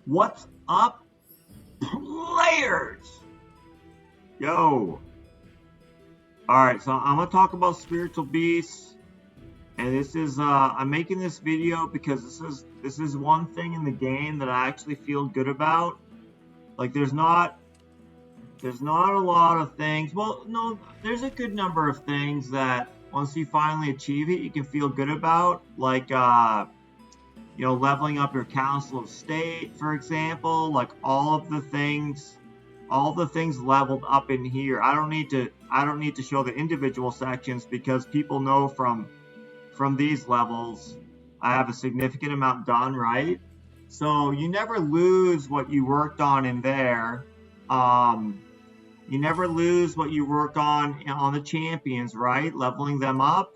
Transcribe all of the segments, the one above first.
What's up, players? Yo. Alright, so I'm gonna talk about spiritual beasts. And this is I'm making this video because this is one thing in the game that I actually feel good about. Like there's not a lot of things. Well, no, there's a good number of things that once you finally achieve it, you can feel good about. Like leveling up your Council of State, for example, like all the things leveled up in here. I don't need to show the individual sections because people know from these levels I have a significant amount done, right? So you never lose what you worked on in there. You never lose what you work on the champions, right? Leveling them up.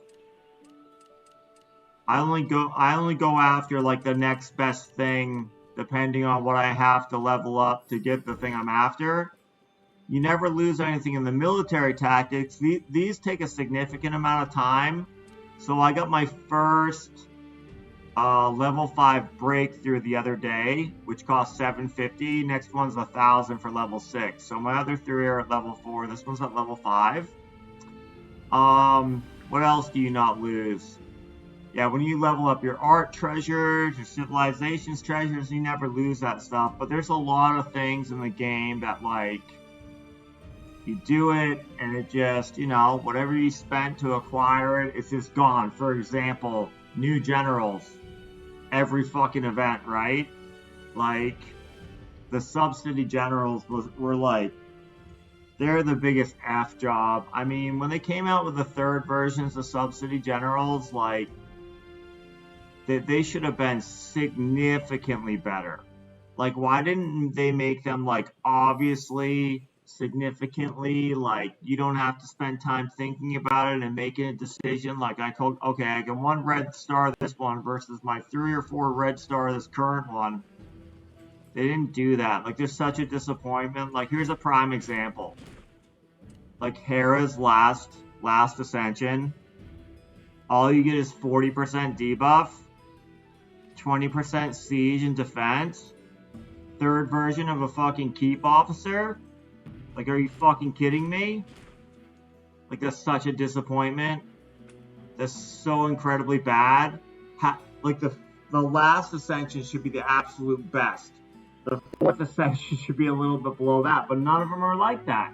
I only go after like the next best thing depending on what I have to level up to get the thing I'm after. You never lose anything in the military tactics. These take a significant amount of time. So I got my first level 5 breakthrough the other day, which cost $750. Next one's $1,000 for level 6. So my other 3 are at level 4. This one's at level 5. What else do you not lose? Yeah, when you level up your art treasures, your civilizations treasures, you never lose that stuff. But there's a lot of things in the game that, like, you do it and it just, whatever you spent to acquire it, it's just gone. For example, new generals. Every fucking event, right? Like, the subsidy generals were like, they're the biggest F job. I mean, when they came out with the third versions of subsidy generals, like, they should have been significantly better. Like, why didn't they make them, like, obviously, significantly, like, you don't have to spend time thinking about it and making a decision? Like, I can 1 red star this one versus my 3 or 4 red star this current one. They didn't do that. Like, there's such a disappointment. Like, here's a prime example. Like, Hera's last ascension. All you get is 40% debuff, 20% siege and defense, third version of a fucking keep officer. Like, are you fucking kidding me? Like, that's such a disappointment. That's so incredibly bad. Like, the last ascension should be the absolute best. The 4th ascension should be a little bit below that, but none of them are like that.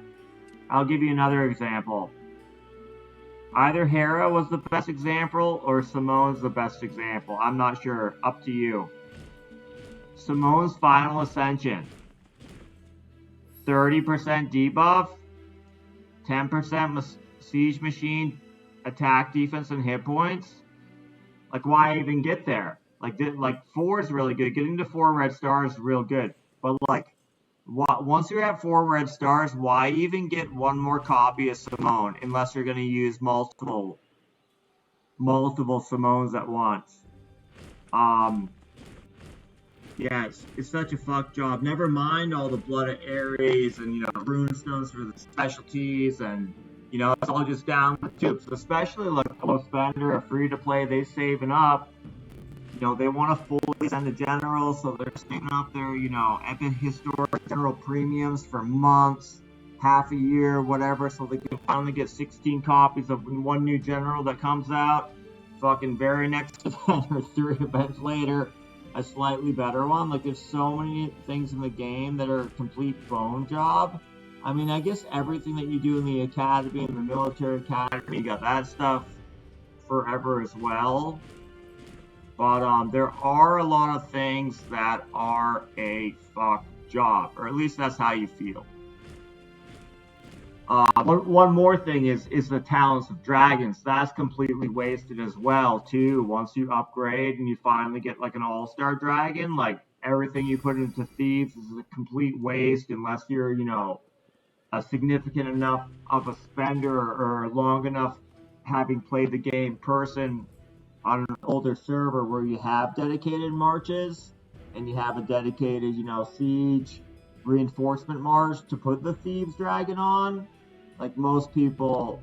I'll give you another example. Either Hera was the best example or Simone's the best example. I'm not sure. Up to you. Simone's final ascension. 30% debuff. 10% siege machine attack, defense, and hit points. Like, why even get there? Like 4 is really good. Getting to 4 red stars is real good. But, like, once you have 4 red stars, why even get 1 more copy of Simone unless you're going to use multiple Simones at once? Yeah, it's such a fuck job. Never mind all the blood of Ares and runestones for the specialties, and it's all just down the tubes. Especially like a spender, a free to play, they saving up. They want to fully send the generals, so they're saving up their, epic historic general premiums for months, half a year, whatever, so they can finally get 16 copies of 1 new general that comes out. Fucking very next event or 3 events later, a slightly better one. Like, there's so many things in the game that are a complete bone job. I mean, I guess everything that you do in the academy, in the military academy, you got that stuff forever as well. But there are a lot of things that are a fuck job, or at least that's how you feel. One more thing is the talents of dragons. That's completely wasted as well too. Once you upgrade and you finally get like an all-star dragon, like everything you put into Thieves is a complete waste unless you're a significant enough of a spender or long enough having played the game person on an older server where you have dedicated marches and you have a dedicated, siege reinforcement march to put the Thieves Dragon on. Like, most people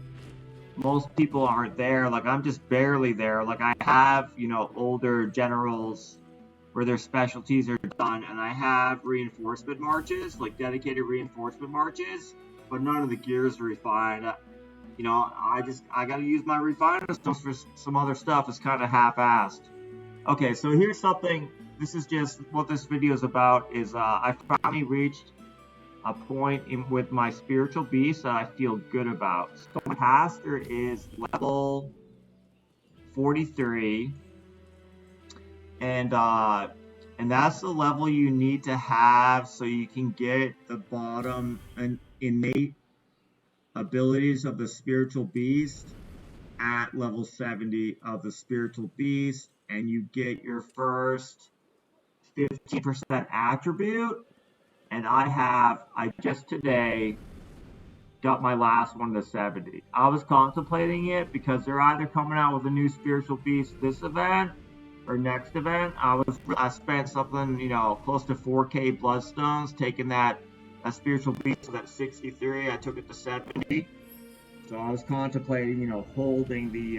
aren't there. Like, I'm just barely there. Like, I have, older generals where their specialties are done, and I have reinforcement marches, like dedicated reinforcement marches, but none of the gears are refined. You know, I gotta use my refinement stones for some other stuff. It's kind of half-assed. Okay, so here's something. This is just what this video is about. Is I finally reached a point with my spiritual beast that I feel good about. So my pastor is level 43, and that's the level you need to have so you can get the bottom and innate abilities of the spiritual beast at level 70 of the spiritual beast, and you get your first 15% attribute. And I just today got my last one to 70. I was contemplating it because they're either coming out with a new spiritual beast this event or next event. I spent something, you know, close to 4K bloodstones taking that spiritual beast to that 63. I took it to 70. So I was contemplating, you know, holding the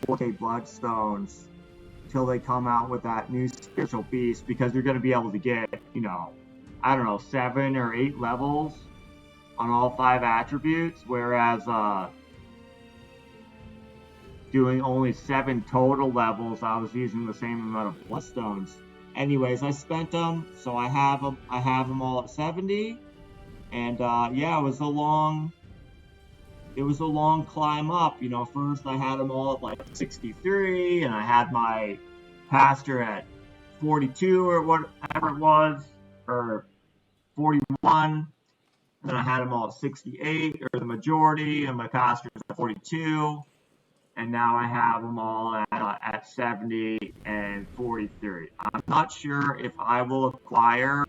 4K bloodstones until they come out with that new spiritual beast, because you're going to be able to get, you know, I don't know, 7 or 8 levels on all 5 attributes, whereas doing only 7 total levels, I was using the same amount of bloodstones. Anyways, I spent them, so I have them all at 70, and yeah, it was a long climb up. You know, first I had them all at like 63, and I had my pastor at 42 or whatever it was, or 41. Then I had them all at 68, or the majority, and my pastor's at 42. And now I have them all at 70 and 43. I'm not sure if I will acquire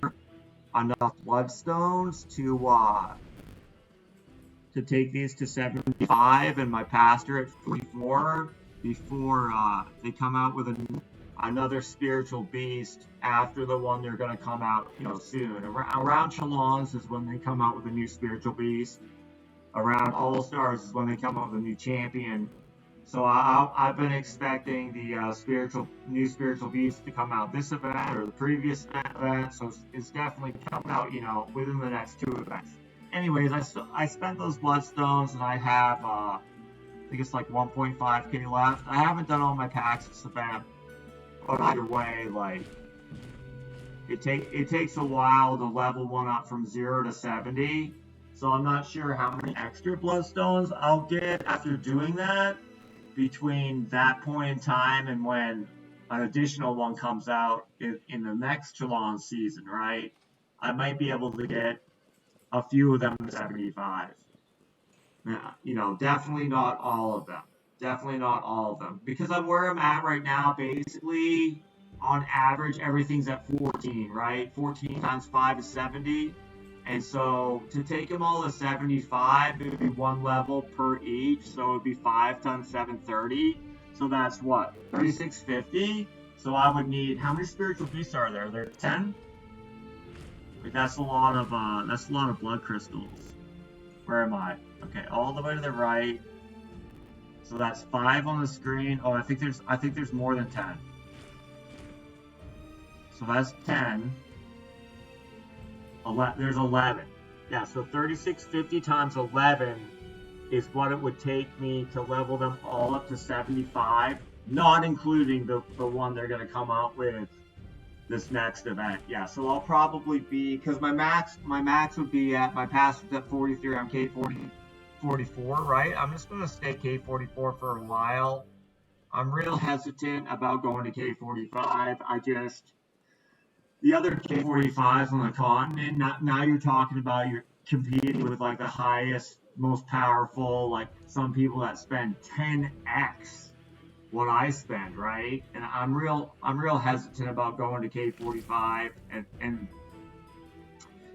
enough bloodstones to take these to 75 and my pastor at 44 before they come out with another spiritual beast after the one they're going to come out, you know, soon. Around Chalons is when they come out with a new spiritual beast. Around All Stars is when they come out with a new champion. So I've been expecting the new spiritual beast to come out this event or the previous event. So it's definitely coming out, you know, within the next 2 events. Anyways, I spent those bloodstones, and I have I think it's like 1.5K left. I haven't done all my packs this event, but either way, like it takes a while to level one up from 0 to 70. So I'm not sure how many extra bloodstones I'll get after doing that between that point in time and when an additional one comes out in the next Chalon season, right? I might be able to get a few of them to 75. Now, you know, definitely not all of them. Definitely not all of them. Because I'm where I'm at right now, basically, on average, everything's at 14, right? 14 times 5 is 70. And so to take them all to 75, it would be 1 level per each. So it would be 5 times 7, 30. So that's what? 3650? So I would need, how many spiritual beasts are there? There are 10? Like that's a lot of blood crystals. Where am I? Okay, all the way to the right. So that's 5 on the screen. Oh, I think there's more than 10. So that's 10. There's 11. Yeah, so 3650 times 11 is what it would take me to level them all up to 75, not including the one they're going to come out with this next event. Yeah, so I'll probably be, because my max would be at, my pass is at 43, I'm K44, right? I'm just going to stay K44 for a while. I'm real hesitant about going to K45. The other K45s on the continent, now you're talking about, you're competing with like the highest, most powerful, like some people that spend 10x what I spend, right? And I'm real hesitant about going to K45 and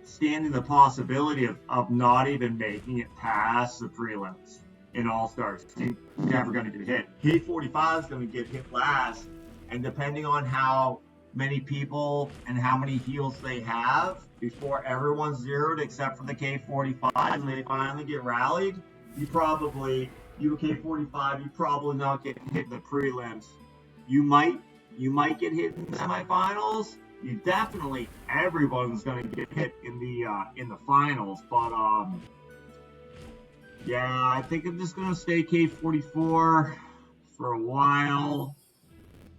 standing the possibility of not even making it past the prelims in All-Stars. You're never going to get hit. K45 is going to get hit last, and depending on how many people and how many heals they have before everyone's zeroed except for the K45 and they finally get rallied, you K45, you probably not get hit in the prelims. You might You might get hit in the semifinals. Everyone's gonna get hit in the finals. But yeah, I think I'm just gonna stay K44 for a while.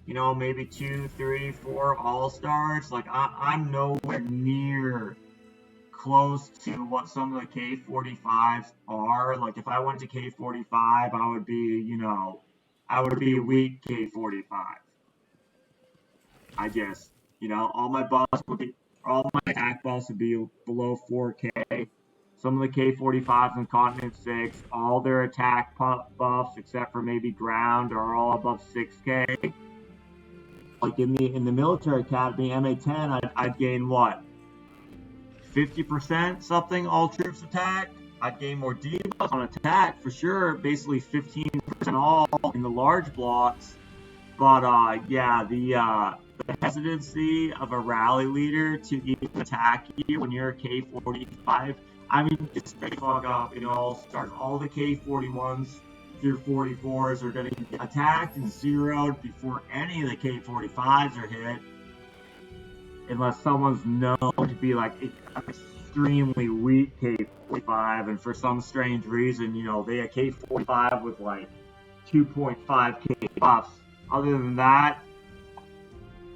You know, maybe 2, 3, 4 all-stars. Like, I'm nowhere near close to what some of the K45s are. Like, if I went to K45, I would be, I would be a weak K45. I just, all my attack buffs would be below 4K. Some of the K45s in Continent 6, all their attack buffs, except for maybe ground, are all above 6K. Like in the military academy, MA10, I'd gain what? 50% something all troops attack. I'd gain more debuffs on attack for sure, basically 15% all in the large blocks. But yeah, the hesitancy of a rally leader to even attack you when you're a K45, I mean, it's straight fuck up in all-stars. All the K41s through 44s are going to get attacked and zeroed before any of the K45s are hit. Unless someone's known to be like an extremely weak K45, and for some strange reason, they a K45 with like 2.5K buffs. Other than that,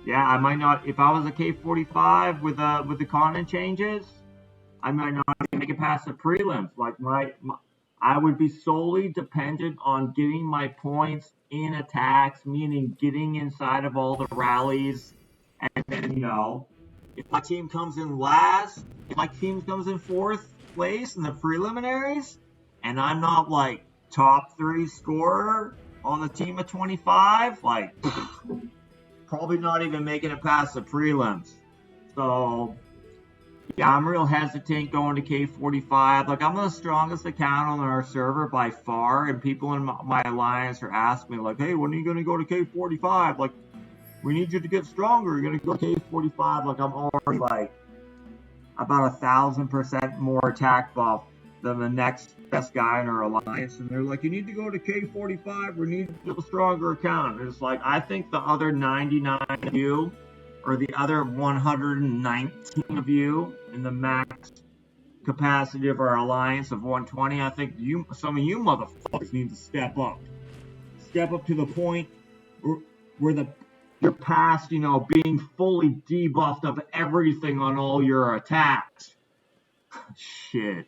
yeah, I might not. If I was a K45 with the continent changes, I might not even make it past the prelims. Like I would be solely dependent on getting my points in attacks, meaning getting inside of all the rallies. And then, if my team comes in last, if my team comes in 4th place in the preliminaries, and I'm not like top 3 scorer on the team of 25, like probably not even making it past the prelims. So yeah, I'm real hesitant going to K45. Like, I'm the strongest account on our server by far, and people in my alliance are asking me like, hey, when are you going to go to K45? Like, we need you to get stronger. You're going to go to K45. Like, I'm already like about 1,000% more attack buff than the next best guy in our alliance. And they're like, you need to go to K45. We need to get a stronger account. And it's like, I think the other 99 of you, or the other 119 of you in the max capacity of our alliance of 120, I think some of you motherfuckers need to step up. Step up to the point where you're past, being fully debuffed of everything on all your attacks. Shit.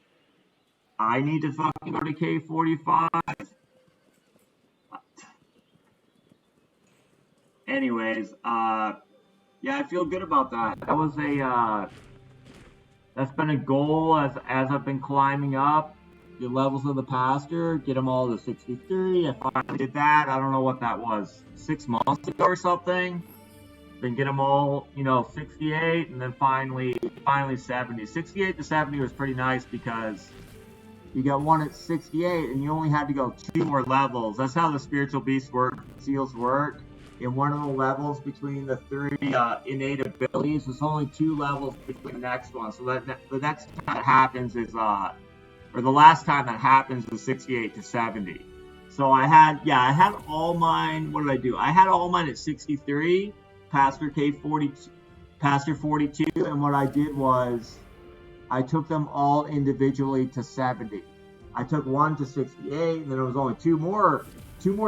I need to fucking go to K45. Anyways, yeah, I feel good about that. That was that's been a goal as I've been climbing up the levels of the pastor, get them all to 63. I finally did that. I don't know what that was, 6 months ago or something. Then get them all, 68, and then finally 70. 68 to 70 was pretty nice because you got one at 68, and you only had to go 2 more levels. That's how the spiritual beasts seals work. In one of the levels between the 3 innate abilities, there's only 2 levels between the next one. So that the next time that happens is, or the last time that happens is 68 to 70. So I had all mine. What did I do? I had all mine at 63, Pastor K42, Pastor 42, and what I did was I took them all individually to 70. I took one to 68, and then there was only two more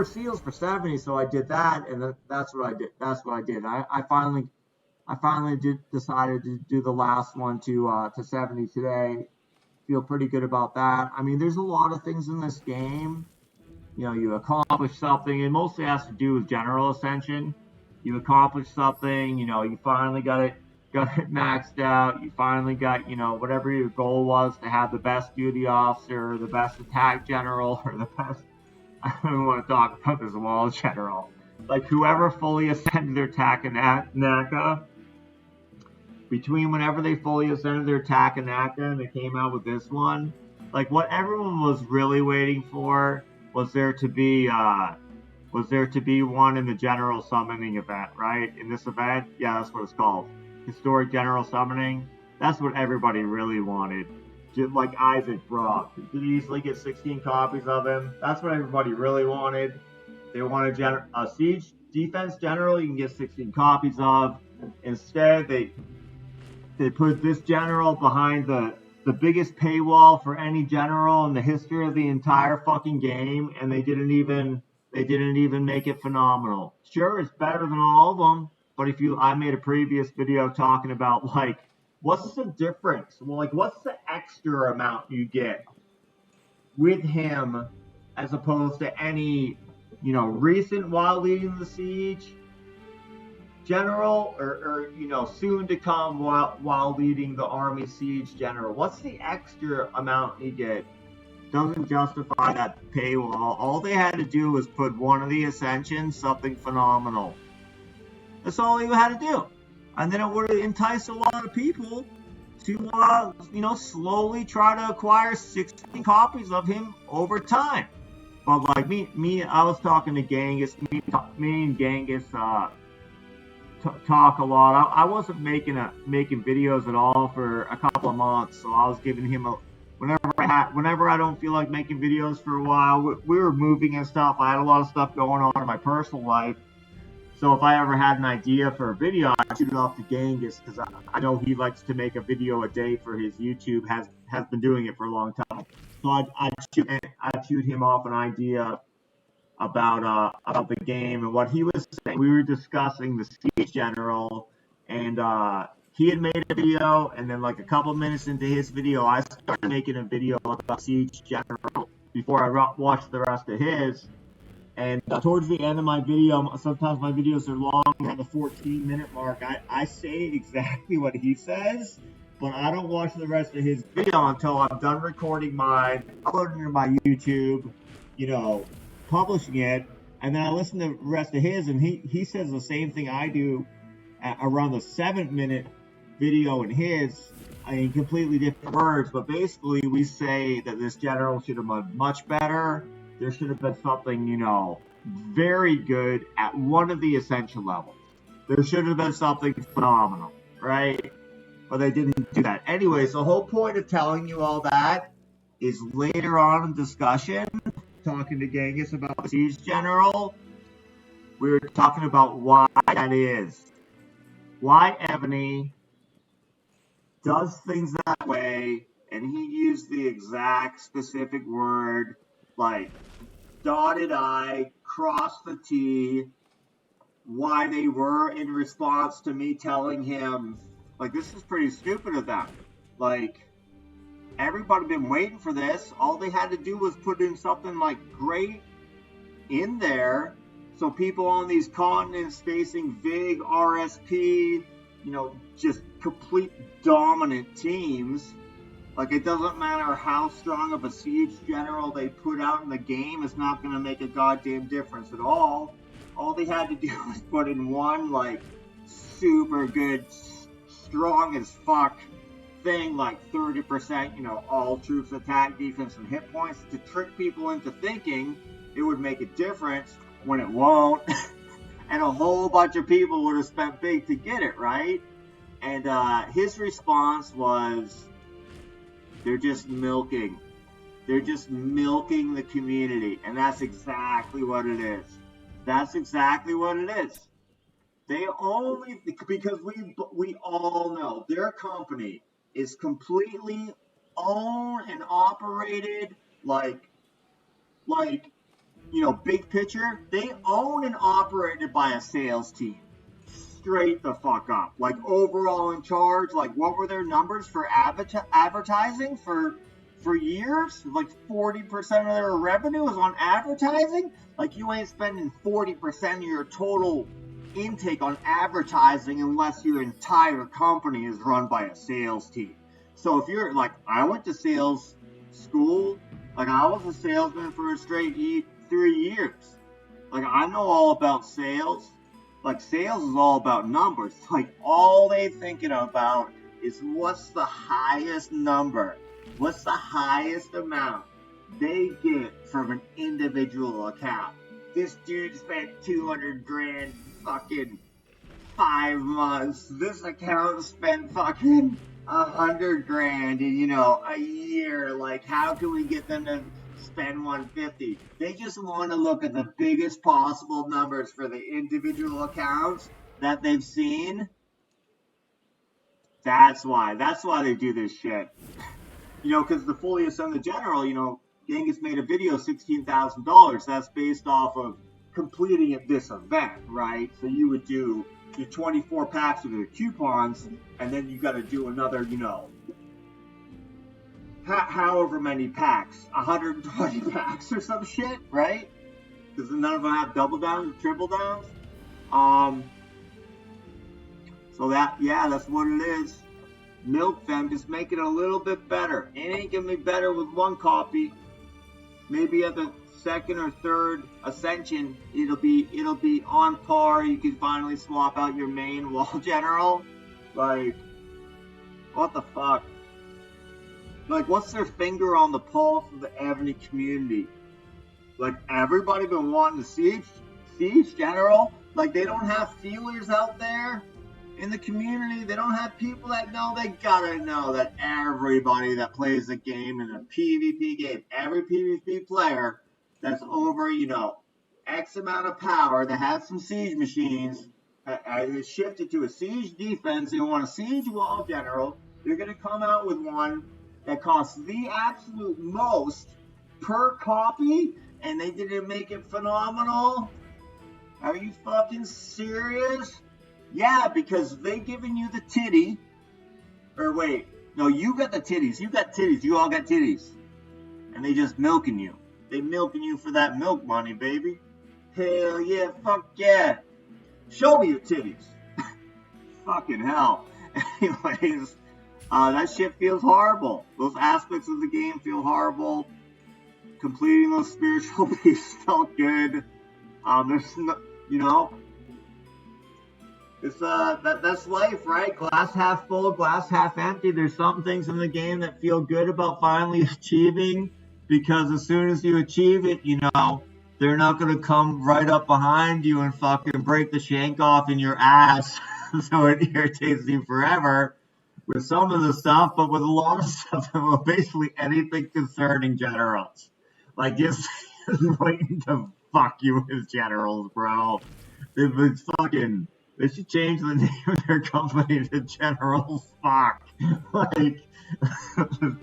seals for 70, so I did that, and that's what I did. I finally decided to do the last one to 70 today. Feel pretty good about that. I mean, there's a lot of things in this game. You accomplish something. It mostly has to do with general ascension. You accomplish something. You finally got it maxed out. You finally got, whatever your goal was, to have the best duty officer, or the best attack general, or the best, I don't even want to talk about this wall general. Like, whoever fully ascended their Takanaka, between whenever they fully ascended their Takanaka and they came out with this one, like, what everyone was really waiting for was there to be one in the general summoning event, right? In this event, yeah, that's what it's called. Historic General Summoning. That's what everybody really wanted. Just like Isaac Brock. You could easily get 16 copies of him. That's what everybody really wanted. They wanted a siege defense general you can get 16 copies of. Instead, they put this general behind the biggest paywall for any general in the history of the entire fucking game, and they didn't even make it phenomenal. Sure, it's better than all of them, but I made a previous video talking about like what's the difference? Well, like what's the extra amount you get with him as opposed to any, recent while leading the siege general or soon to come while leading the army siege general. What's the extra amount you get? Doesn't justify that paywall. All they had to do was put one of the ascensions, something phenomenal. That's all you had to do, and then it would have enticed a lot of people to slowly try to acquire 16 copies of him over time. But like me, I was talking to Genghis. Me and Genghis talk a lot. I wasn't making videos at all for a couple of months, so I was giving him whenever I don't feel like making videos for a while. We were moving and stuff. I had a lot of stuff going on in my personal life. So if I ever had an idea for a video, I'd shoot it off to Genghis because I know he likes to make a video a day for his YouTube. Has been doing it for a long time. So I'd shoot him off an idea about the game and what he was saying. We were discussing the siege general, and he had made a video, and then like a couple minutes into his video, I started making a video about siege general before I watched the rest of his. And towards the end of my video, sometimes my videos are long, at the 14-minute mark. I say exactly what he says, but I don't watch the rest of his video until I'm done recording mine, uploading it to my YouTube, publishing it, and then I listen to the rest of his, and he says the same thing I do around the 7-minute video in his, in completely different words, but basically we say that this general should have been much better. There should have been something, very good at one of the essential levels. There should have been something phenomenal, right? But they didn't do that. Anyways, the whole point of telling you all that is later on in discussion, talking to Genghis about the siege general, we were talking about why that is. Why Evony does things that way, and he used the exact specific word, like dotted I, cross the T, why they were in response to me telling him, like, this is pretty stupid of them. Like, everybody been waiting for this. All they had to do was put in something like great in there, so people on these continents facing VIG, RSP, just complete dominant teams. Like, it doesn't matter how strong of a siege general they put out in the game, it's not going to make a goddamn difference at all. All they had to do was put in one, like, super good, strong as fuck thing, like 30%, all troops attack, defense, and hit points, to trick people into thinking it would make a difference when it won't. And a whole bunch of people would have spent big to get it, right? And his response was, they're just milking. They're just milking the community. And that's exactly what it is. That's exactly what it is. They only, because we all know their company is completely owned and operated like, big picture. They own and operated by a sales team. Straight the fuck up. Like, overall in charge, like, what were their numbers for advertising for years? Like, 40% of their revenue is on advertising? Like, you ain't spending 40% of your total intake on advertising unless your entire company is run by a sales team. So if you're, like, I went to sales school. Like, I was a salesman for a straight 3 years. Like, I know all about sales. Like, sales is all about numbers. Like, all they thinking about is what's the highest number, what's the highest amount they get from an individual account. This dude spent 200 grand fucking 5 months. This account spent fucking 100 grand in, a year. Like, how can we get them spend 150. They just want to look at the biggest possible numbers for the individual accounts that they've seen. That's why they do this shit. You know, because the Folius and the General, you know, Genghis made a video, $16,000. That's based off of completing at this event, right? So you would do your 24 packs of the coupons, and then you got to do another, you know, however many packs, 120 packs or some shit, right? Because none of them have double downs or triple downs. So that's what it is. Milk them, just make it a little bit better. It ain't gonna be better with one copy. Maybe at the second or third ascension, it'll be on par. You can finally swap out your main wall general. Like, what the fuck? Like, what's their finger on the pulse of the Evony community? Like, everybody been wanting to siege general. Like, they don't have feelers out there in the community. They don't have people that know. They gotta know that everybody that plays the game in a PvP game, every PvP player that's over, you know, X amount of power, that has some siege machines, is shifted to a siege defense. They want a siege wall general. They're gonna come out with one that costs the absolute most per copy, and they didn't make it phenomenal. Are you fucking serious? Yeah, because they giving you the titty. Or wait, no, you got the titties. You got titties. You all got titties. And they just milking you. They milking you for that milk money, baby. Hell yeah, fuck yeah. Show me your titties. Fucking hell. Anyways, that shit feels horrible. Those aspects of the game feel horrible. Completing those spiritual pieces felt good. There's no, you know, it's that's life, right? Glass half full, glass half empty. There's some things in the game that feel good about finally achieving, because as soon as you achieve it, you know, they're not gonna come right up behind you and fucking break the shank off in your ass, so it irritates you forever with some of the stuff, but with a lot of stuff, basically anything concerning generals. Like, just waiting to fuck you with generals, bro. It's fucking. They should change the name of their company to Generals Fuck. Like,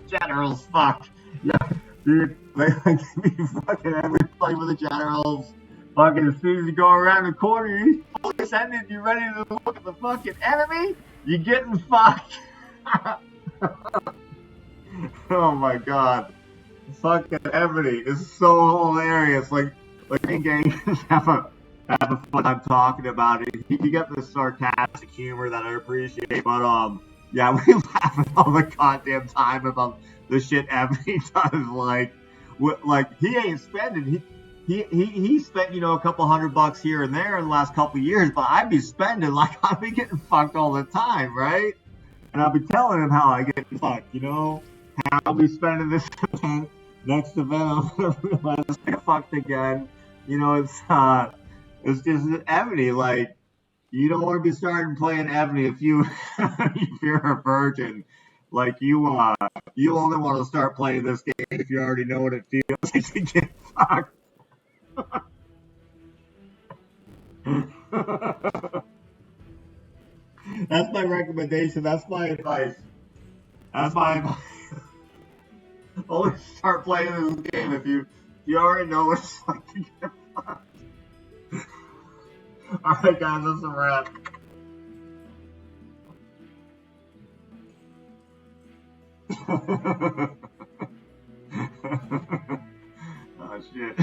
Generals Fuck. Yeah, dude. Like fucking everybody with the Generals. Fucking as soon as you go around the corner, you fully ascended, you ready to look at the fucking enemy, you getting fucked. Oh my god. Fucking Evony is so hilarious. Like gang have a fun time talking about it. He got this sarcastic humor that I appreciate, but yeah, we laugh all the goddamn time about the shit Evony does. Like he ain't spending. He spent, you know, a couple $100 here and there in the last couple of years, but I'd be spending like I'd be getting fucked all the time, right? And I'll be telling him how I get fucked, you know, how I'll be spending this event, next event I'm gonna realize I get fucked again. You know, it's just Evony. Like, you don't want to be starting playing Evony if you're a virgin. Like, you only want to start playing this game if you already know what it feels like to get fucked. That's my recommendation. That's my advice. Always start playing this game if you already know what it's like to get fucked. Alright guys, that's a wrap. Oh shit.